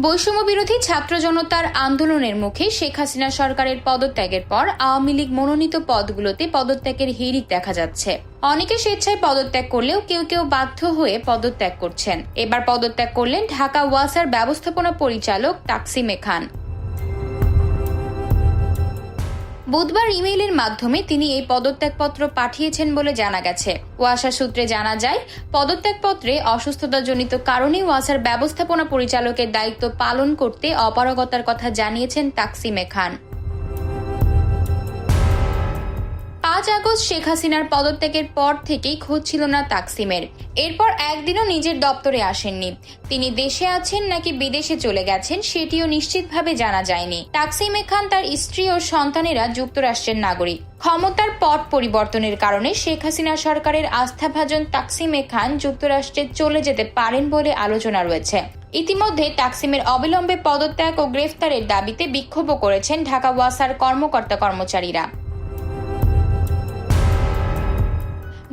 বৈষম্য বিরোধী ছাত্র জনতার আন্দোলনের মুখে শেখ হাসিনা সরকারের পদত্যাগের পর আওয়ামী লীগ মনোনীত পদগুলোতে পদত্যাগের হিড়িক দেখা যাচ্ছে। অনেকে স্বেচ্ছায় পদত্যাগ করলেও কেউ কেউ বাধ্য হয়ে পদত্যাগ করছেন। এবার পদত্যাগ করলেন ঢাকা ওয়াসার ব্যবস্থাপনা পরিচালক তাকসিমে খান। বুধবার ইমেইলের মাধ্যমে তিনি এই পদত্যাগপত্র পাঠিয়েছেন বলে জানা গেছে। ওয়াসা সূত্রে জানা যায়, পদত্যাগপত্রে অসুস্থতাজনিত কারণে ওয়াসার ব্যবস্থাপনা পরিচালকের দায়িত্ব পালন করতে অপারগতার কথা জানিয়েছেন তাকসিমে খান। ৫ আগস্ট শেখ হাসিনার পদত্যাগের পর থেকেই খোঁজ ছিল না তাকসিমের। এরপর একদিনও নিজের দপ্তরে আসেননি। তিনি দেশে আছেন নাকি বিদেশে চলে গেছেন সেটিও নিশ্চিতভাবে জানা যায়নি। তাকসিমে খান, তার স্ত্রী ও সন্তানেরা যুক্তরাষ্ট্রের নাগরিক। ক্ষমতার পট পরিবর্তনের কারণে শেখ হাসিনা সরকারের আস্থাভাজন তাকসিমে খান যুক্তরাষ্ট্রে চলে যেতে পারেন বলে আলোচনা রয়েছে। ইতিমধ্যে তাকসিমের অবিলম্বে পদত্যাগ ও গ্রেফতারের দাবিতে বিক্ষোভও করেছেন ঢাকা ওয়াসার কর্মকর্তা-কর্মচারীরা।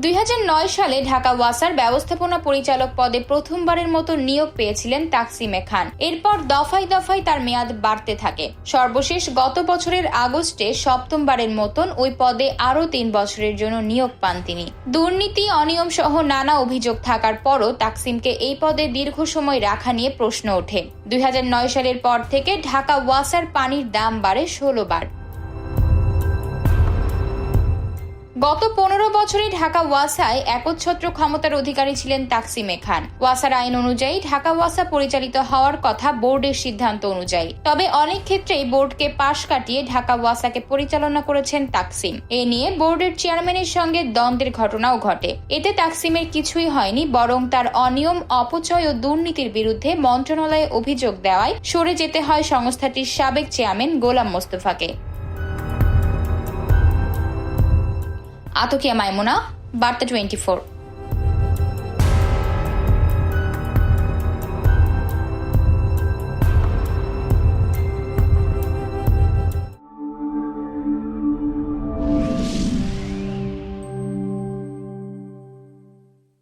২০০৯ সালে ঢাকা ওয়াসার ব্যবস্থাপনা পরিচালক পদে প্রথমবারের মতো নিয়োগ পেয়েছিলেন তাকসিমে খান। এরপর দফায় দফায় তার মেয়াদ বাড়তে থাকে। সর্বশেষ গত বছরের আগস্টে সপ্তমবারের মতন ওই পদে আরও ৩ বছরের জন্য নিয়োগ পান তিনি। দুর্নীতি, অনিয়ম সহ নানা অভিযোগ থাকার পরও তাকসিমকে এই পদে দীর্ঘ সময় রাখা নিয়ে প্রশ্ন ওঠে। ২০০৯ সালের পর থেকে ঢাকা ওয়াসার পানির দাম বাড়ে ১৬ বার। গত ১৫ বছরে ঢাকা ওয়াসায় একচ্ছত্র ক্ষমতার অধিকারী ছিলেন তাকসিমে খান। ওয়াসার আইন অনুযায়ী ঢাকা ওয়াসা পরিচালিত হওয়ার কথা বোর্ডের সিদ্ধান্ত অনুযায়ী। তবে অনেক ক্ষেত্রেই বোর্ডকে পাশ কাটিয়ে ঢাকা ওয়াসাকে পরিচালনা করেছেন তাকসিম। এ নিয়ে বোর্ডের চেয়ারম্যানের সঙ্গে দ্বন্দ্বের ঘটনাও ঘটে। এতে তাকসিমের কিছুই হয়নি, বরং তার অনিয়ম, অপচয় ও দুর্নীতির বিরুদ্ধে মন্ত্রণালয়ে অভিযোগ দেওয়ায় সরে যেতে হয় সংস্থাটির সাবেক চেয়ারম্যান গোলাম মোস্তফাকে। আতকিয়া মাইমুনা, বার্তা 24।